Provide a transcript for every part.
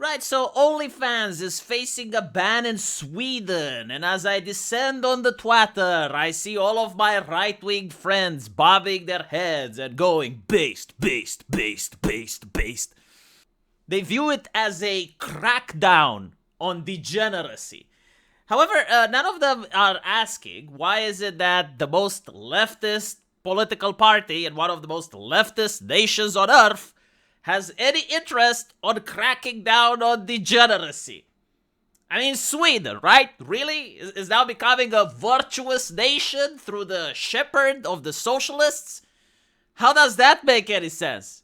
Right, so OnlyFans is facing a ban in Sweden, and as I descend on the Twitter, I see all of my right-wing friends bobbing their heads and going, based, based, based, based, based. They view it as a crackdown on degeneracy. However, none of them are asking why is it that the most leftist political party in one of the most leftist nations on earth has any interest on cracking down on degeneracy. I mean, Sweden, right? Really? Is now becoming a virtuous nation through the shepherd of the socialists? How does that make any sense?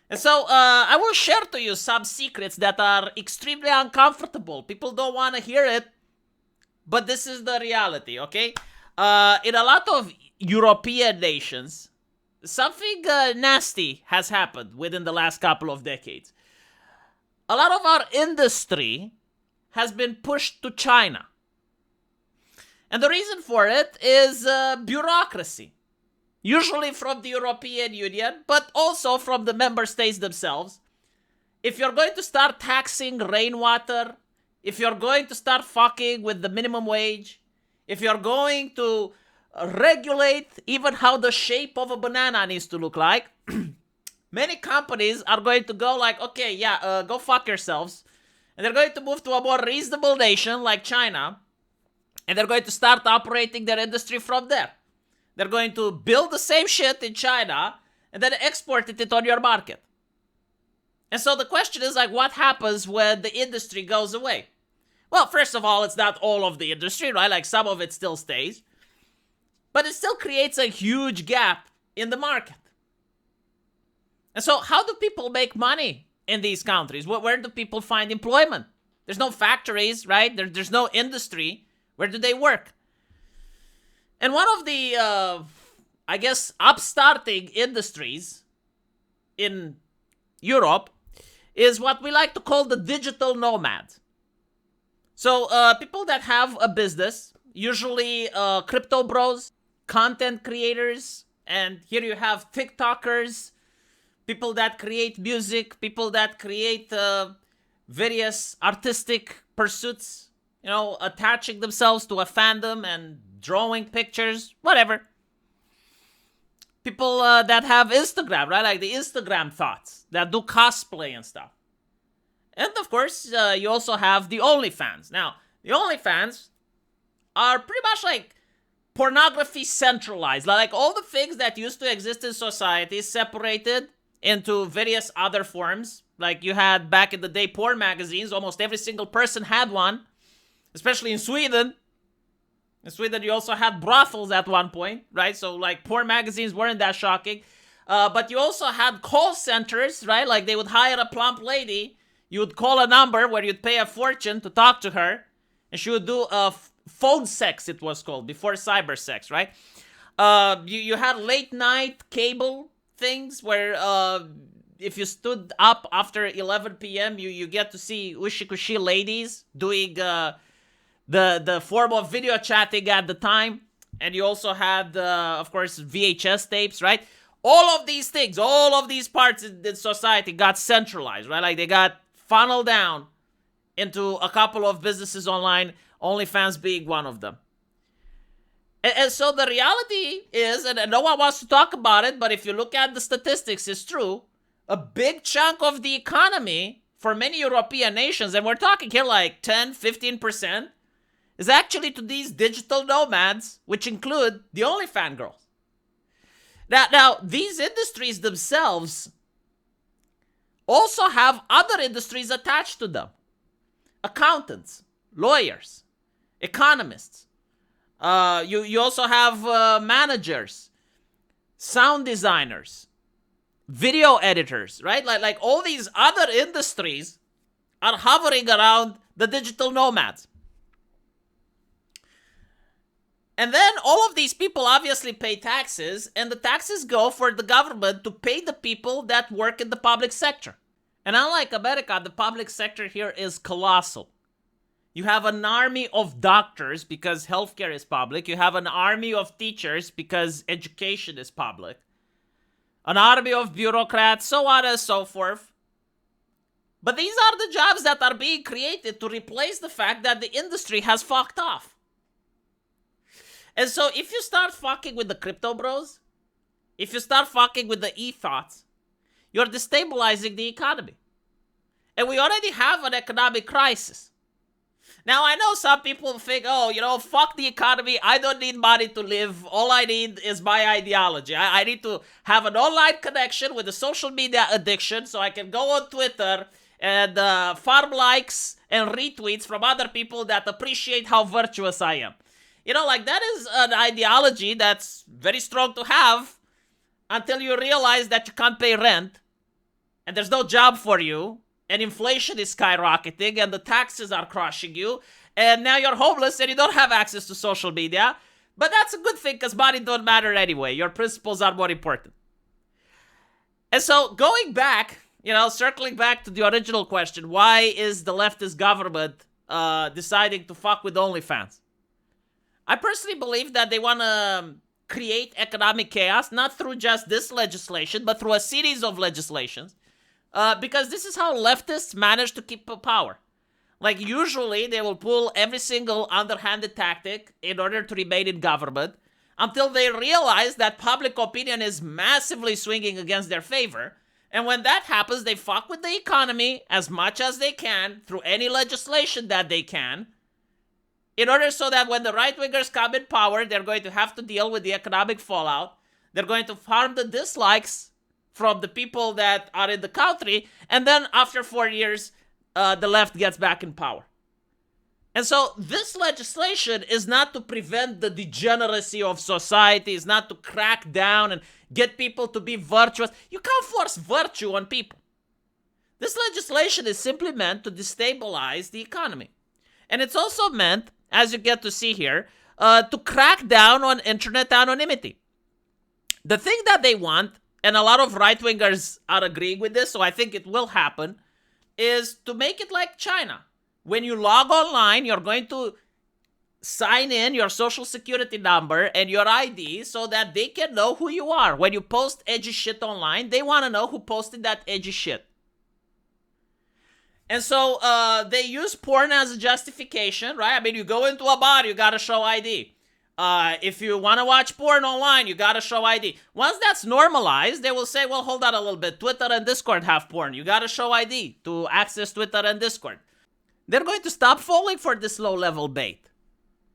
And so, I will share to you some secrets that are extremely uncomfortable. People don't want to hear it, but this is the reality, okay? In a lot of European nations, something nasty has happened within the last couple of decades. A lot of our industry has been pushed to China. And the reason for it is bureaucracy. Usually from the European Union, but also from the member states themselves. If you're going to start taxing rainwater, if you're going to start fucking with the minimum wage, if you're going to regulate even how the shape of a banana needs to look like, many companies are going to go like, okay, yeah, go fuck yourselves. And they're going to move to a more reasonable nation like China, and they're going to start operating their industry from there. They're going to build the same shit in China and then export it on your market. And so the question is like, what happens when the industry goes away? Well, first of all, it's not all of the industry, right? Like some of it still stays. But it still creates a huge gap in the market. And so how do people make money in these countries? Where do people find employment? There's no factories, right? There's no industry. Where do they work? And one of the, I guess, upstarting industries in Europe is what we like to call the digital nomad. So people that have a business, usually crypto bros, content creators, and here you have TikTokers, people that create music, people that create various artistic pursuits, you know, attaching themselves to a fandom and drawing pictures, whatever. People that have Instagram, right? Like the Instagram thoughts that do cosplay and stuff. And of course, you also have the OnlyFans. Now, the OnlyFans are pretty much like pornography centralized. Like all the things that used to exist in society separated into various other forms. Like you had back in the day porn magazines. Almost every single person had one, especially in Sweden. In Sweden, you also had brothels at one point, right? So, like, porn magazines weren't that shocking. But you also had call centers, right? Like, they would hire a plump lady. You would call a number where you'd pay a fortune to talk to her. And she would do phone sex, it was called, before cyber sex, right? You had late night cable things where if you stood up after 11 p.m., you get to see ushi-kushi ladies doing the form of video chatting at the time. And you also had, of course, VHS tapes, right? All of these things, all of these parts in society got centralized, right? Like they got funneled down into a couple of businesses online, OnlyFans being one of them. And so the reality is, and no one wants to talk about it, but if you look at the statistics, it's true. A big chunk of the economy for many European nations, and we're talking here like 10, 15%, is actually to these digital nomads, which include the OnlyFans girls. Now, these industries themselves also have other industries attached to them. Accountants, lawyers, economists. You also have managers, sound designers, video editors, right? Like all these other industries are hovering around the digital nomads. And then all of these people obviously pay taxes, and the taxes go for the government to pay the people that work in the public sector. And unlike America, the public sector here is colossal. You have an army of doctors because healthcare is public. You have an army of teachers because education is public. An army of bureaucrats, so on and so forth. But these are the jobs that are being created to replace the fact that the industry has fucked off. And so if you start fucking with the crypto bros, if you start fucking with the e-thoughts, you're destabilizing the economy. And we already have an economic crisis. Now, I know some people think, oh, fuck the economy. I don't need money to live. All I need is my ideology. I need to have an online connection with a social media addiction so I can go on Twitter and farm likes and retweets from other people that appreciate how virtuous I am. That is an ideology that's very strong to have until you realize that you can't pay rent and there's no job for you. And inflation is skyrocketing and the taxes are crushing you. And now you're homeless and you don't have access to social media. But that's a good thing because money don't matter anyway. Your principles are more important. And so going back, circling back to the original question, why is the leftist government deciding to fuck with OnlyFans? I personally believe that they want to create economic chaos, not through just this legislation, but through a series of legislations. Because this is how leftists manage to keep power. Like, usually, they will pull every single underhanded tactic in order to remain in government until they realize that public opinion is massively swinging against their favor. And when that happens, they fuck with the economy as much as they can through any legislation that they can in order so that when the right-wingers come in power, they're going to have to deal with the economic fallout. They're going to farm the dislikes from the people that are in the country, and then after 4 years, the left gets back in power. And so this legislation is not to prevent the degeneracy of society, it's not to crack down and get people to be virtuous. You can't force virtue on people. This legislation is simply meant to destabilize the economy. And it's also meant, as you get to see here, to crack down on internet anonymity. The thing that they want, and a lot of right-wingers are agreeing with this, so I think it will happen, is to make it like China. When you log online, you're going to sign in your social security number and your ID so that they can know who you are. When you post edgy shit online, they want to know who posted that edgy shit. And so they use porn as a justification, right? I mean, you go into a bar, you gotta show ID. If you want to watch porn online, you gotta show ID. Once that's normalized, they will say, well, hold on a little bit. Twitter and Discord have porn. You gotta show ID to access Twitter and Discord. They're going to stop falling for this low-level bait.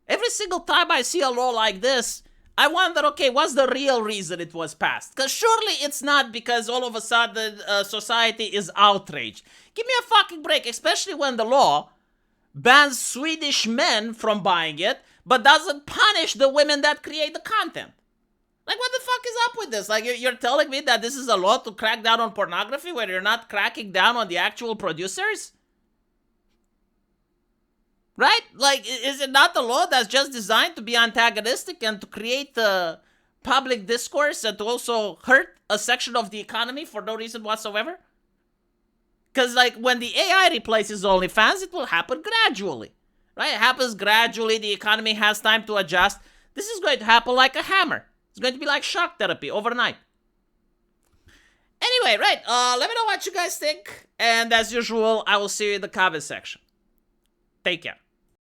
Every single time I see a law like this, I wonder, okay, what's the real reason it was passed? Because surely it's not because all of a sudden society is outraged. Give me a fucking break, especially when the law bans Swedish men from buying it, but doesn't punish the women that create the content. Like, what the fuck is up with this? Like, you're telling me that this is a law to crack down on pornography where you're not cracking down on the actual producers? Right? Like, is it not a law that's just designed to be antagonistic and to create public discourse and to also hurt a section of the economy for no reason whatsoever? Because, like, when the AI replaces OnlyFans, it will happen gradually. Right? It happens gradually. The economy has time to adjust. This is going to happen like a hammer. It's going to be like shock therapy overnight. Anyway, right. Let me know what you guys think. And as usual, I will see you in the comment section. Take care.